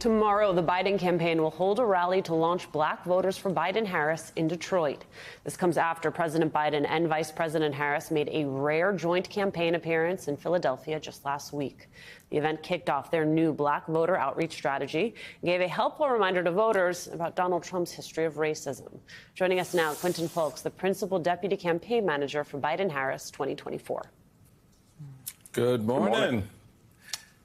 Tomorrow, the Biden campaign will hold a rally to launch Black Voters for Biden-Harris in Detroit. This comes after President Biden and Vice President Harris made a rare joint campaign appearance in Philadelphia just last week. The event kicked off their new Black voter outreach strategy and gave a helpful reminder to voters about Donald Trump's history of racism. Joining us now, Quinton Fulks, the Principal Deputy Campaign Manager for Biden-Harris 2024. Good morning.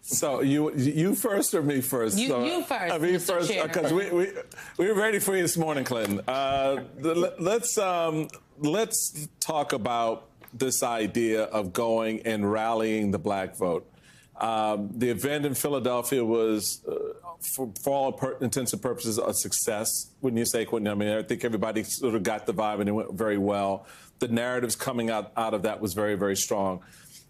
So you first or me first? You first. Me first, because we're ready for you this morning, Clinton. Let's talk about this idea of going and rallying the Black vote. The event in Philadelphia was, for all intents and purposes, a success. Wouldn't you say, Quinton? I mean, I think everybody sort of got the vibe, and it went very well. The narratives coming out of that was very, very strong.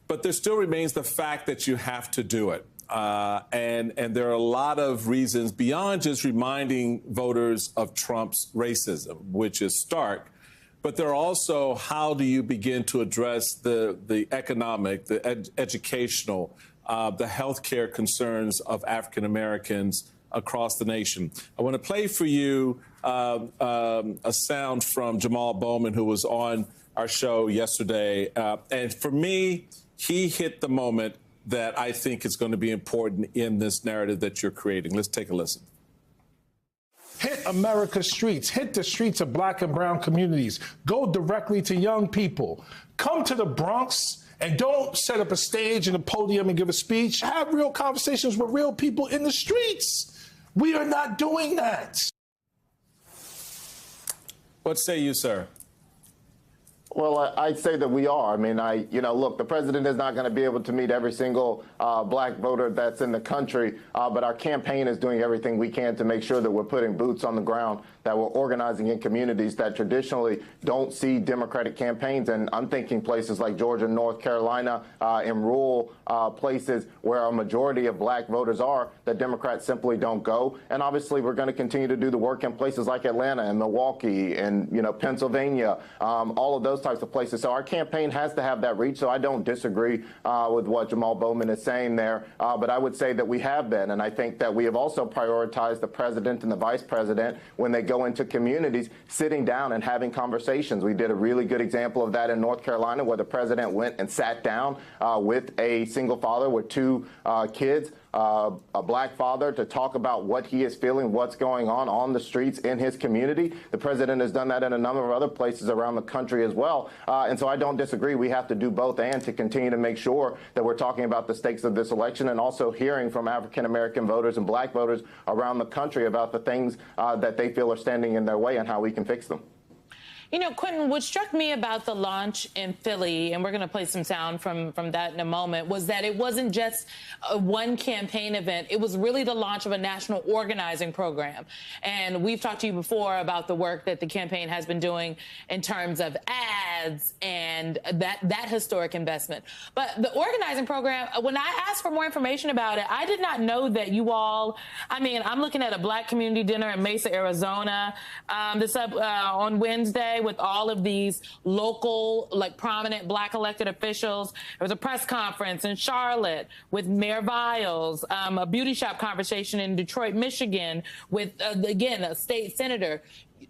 But there still remains the fact that you have to do it. And there are a lot of reasons beyond just reminding voters of Trump's racism, which is stark. But there are also, how do you begin to address the economic, the educational, the healthcare concerns of African Americans across the nation? I want to play for you a sound from Jamal Bowman, who was on our show yesterday. And for me, he hit the moment that I think is going to be important in this narrative that you're creating. Let's take a listen. Hit America's streets, hit the streets of Black and brown communities, go directly to young people, come to the Bronx and don't set up a stage and a podium and give a speech. Have real conversations with real people in the streets. We are not doing that. What say you, sir? Well, I'd say that we are. I mean, look, the president is not going to be able to meet every single Black voter that's in the country, but our campaign is doing everything we can to make sure that we're putting boots on the ground, that we're organizing in communities that traditionally don't see Democratic campaigns. And I'm thinking places like Georgia, North Carolina, in rural places where a majority of Black voters are, that Democrats simply don't go. And obviously, we're going to continue to do the work in places like Atlanta and Milwaukee and, Pennsylvania, all of those types of places. So our campaign has to have that reach. So I don't disagree with what Jamal Bowman is saying there. But I would say that we have been. And I think that we have also prioritized the president and the vice president when they go into communities, sitting down and having conversations. We did a really good example of that in North Carolina, where the president went and sat down with a single father with two kids, a Black father, to talk about what he is feeling, what's going on the streets in his community. The president has done that in a number of other places around the country as well. And so I don't disagree. We have to do both and to continue to make sure that we're talking about the stakes of this election and also hearing from African-American voters and Black voters around the country about the things that they feel are standing in their way and how we can fix them. Quinton, what struck me about the launch in Philly, and we're going to play some sound from that in a moment, was that it wasn't just one campaign event. It was really the launch of a national organizing program. And we've talked to you before about the work that the campaign has been doing in terms of ads and that historic investment. But the organizing program, when I asked for more information about it, I did not know that you all, I'm looking at a Black community dinner in Mesa, Arizona, on Wednesday, with all of these local, prominent Black elected officials. There was a press conference in Charlotte with Mayor Viles, a beauty shop conversation in Detroit, Michigan, with, again, a state senator.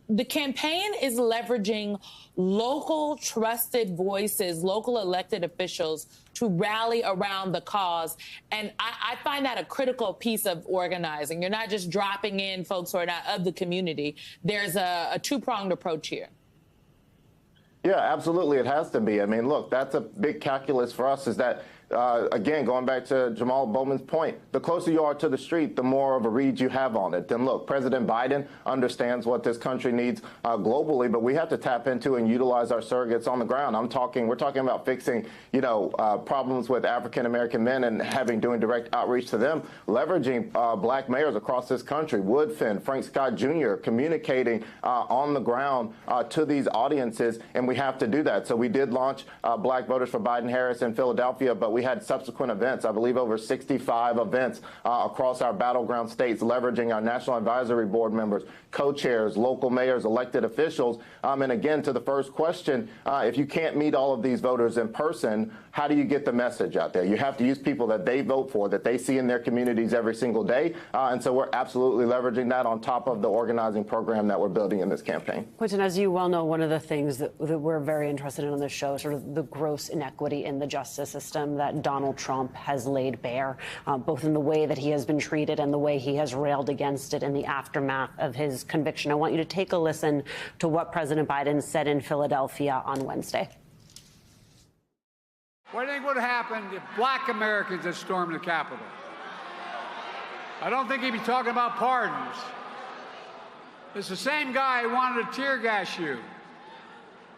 The campaign is leveraging local trusted voices, local elected officials to rally around the cause. And I find that a critical piece of organizing. You're not just dropping in folks who are not of the community. There's a two-pronged approach here. Yeah, absolutely. It has to be. Look, that's a big calculus for us, is that again, going back to Jamal Bowman's point, the closer you are to the street, the more of a read you have on it. Then look, President Biden understands what this country needs globally, but we have to tap into and utilize our surrogates on the ground. We're talking about fixing, problems with African-American men and doing direct outreach to them, leveraging Black mayors across this country, Woodfin, Frank Scott Jr., communicating on the ground to these audiences, and we have to do that. So we did launch Black Voters for Biden-Harris in Philadelphia, but we had subsequent events, I believe over 65 events across our battleground states, leveraging our National Advisory Board members, co-chairs, local mayors, elected officials. And again, to the first question, if you can't meet all of these voters in person, how do you get the message out there? You have to use people that they vote for, that they see in their communities every single day. And so we're absolutely leveraging that on top of the organizing program that we're building in this campaign. Quinton, as you well know, one of the things that we're very interested in on this show is sort of the gross inequity in the justice system that Donald Trump has laid bare, both in the way that he has been treated and the way he has railed against it in the aftermath of his conviction. I want you to take a listen to what President Biden said in Philadelphia on Wednesday. What do you think would happen if black Americans had stormed the Capitol? I don't think he'd be talking about pardons. It's the same guy who wanted to tear gas you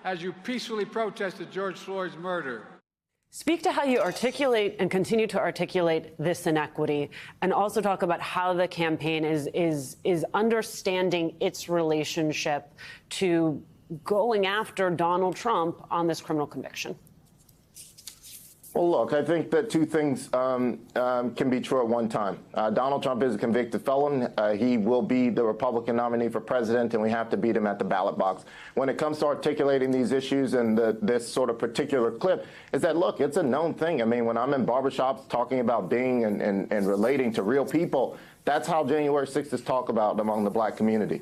as you peacefully protested George Floyd's murder. Speak to how you articulate and continue to articulate this inequity, and also talk about how the campaign is understanding its relationship to going after Donald Trump on this criminal conviction. Well, look, I think that two things can be true at one time. Donald Trump is a convicted felon. He will be the Republican nominee for president, and we have to beat him at the ballot box. When it comes to articulating these issues and this sort of particular clip, is that, look, it's a known thing. I mean, when I'm in barbershops talking about being and relating to real people, that's how January 6th is talked about among the black community,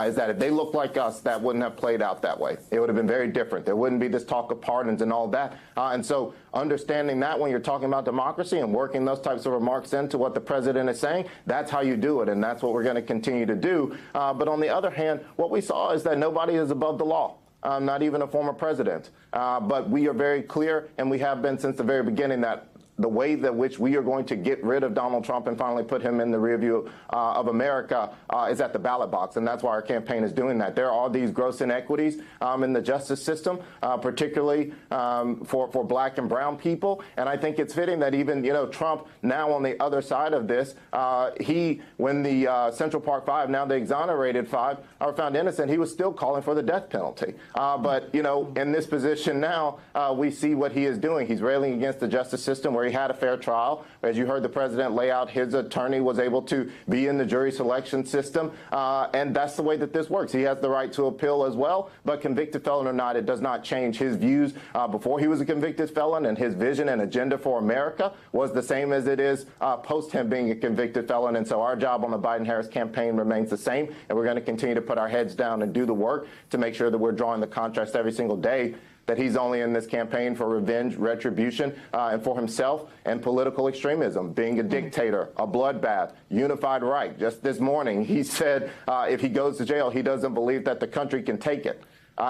is that if they looked like us, that wouldn't have played out that way. It would have been very different. There wouldn't be this talk of pardons and all that. And so understanding that when you're talking about democracy and working those types of remarks into what the president is saying, that's how you do it. And that's what we're going to continue to do. But on the other hand, what we saw is that nobody is above the law. Not even a former president. But we are very clear, and we have been since the very beginning, that the way that which we are going to get rid of Donald Trump and finally put him in the rear view of America is at the ballot box. And that's why our campaign is doing that. There are these gross inequities in the justice system, particularly for black and brown people. And I think it's fitting that even, Trump now on the other side of this, when the Central Park Five, now the exonerated five, are found innocent, he was still calling for the death penalty. But, in this position now, we see what he is doing. He's railing against the justice system where he had a fair trial. As you heard the president lay out, his attorney was able to be in the jury selection system. And that's the way that this works. He has the right to appeal as well. But convicted felon or not, it does not change his views before he was a convicted felon, and his vision and agenda for America was the same as it is post him being a convicted felon. And so our job on the Biden-Harris campaign remains the same. And we're going to continue to put our heads down and do the work to make sure that we're drawing the contrast every single day that he's only in this campaign for revenge, retribution, and for himself, and political extremism, being a dictator, a bloodbath, unified right. Just this morning, he said if he goes to jail, he doesn't believe that the country can take it.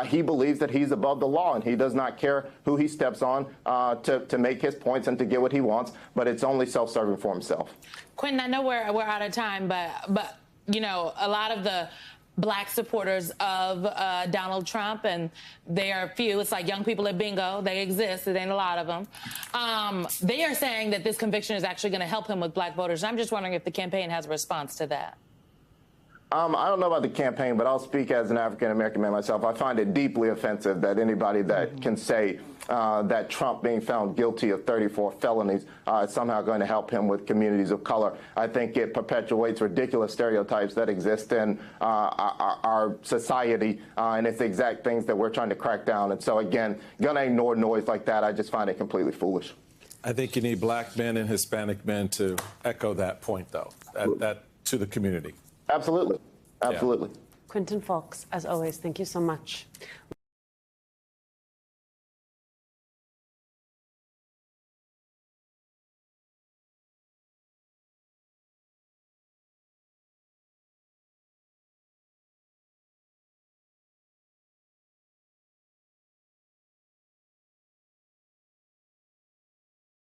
He believes that he's above the law, and he does not care who he steps on to make his points and to get what he wants, but it's only self-serving for himself. Quinton, I know we're out of time, but a lot of the black supporters of Donald Trump, and they are few. It's like young people at bingo. They exist. It ain't a lot of them. They are saying that this conviction is actually going to help him with black voters. I'm just wondering if the campaign has a response to that. I don't know about the campaign, but I'll speak as an African-American man myself. I find it deeply offensive that anybody that can say that Trump being found guilty of 34 felonies is somehow going to help him with communities of color. I think it perpetuates ridiculous stereotypes that exist in our society, and it's the exact things that we're trying to crack down. And so, again, going to ignore noise like that, I just find it completely foolish. I think you need black men and Hispanic men to echo that point, though, that to the community. Absolutely. Absolutely. Quinton Fulks, as always, thank you so much.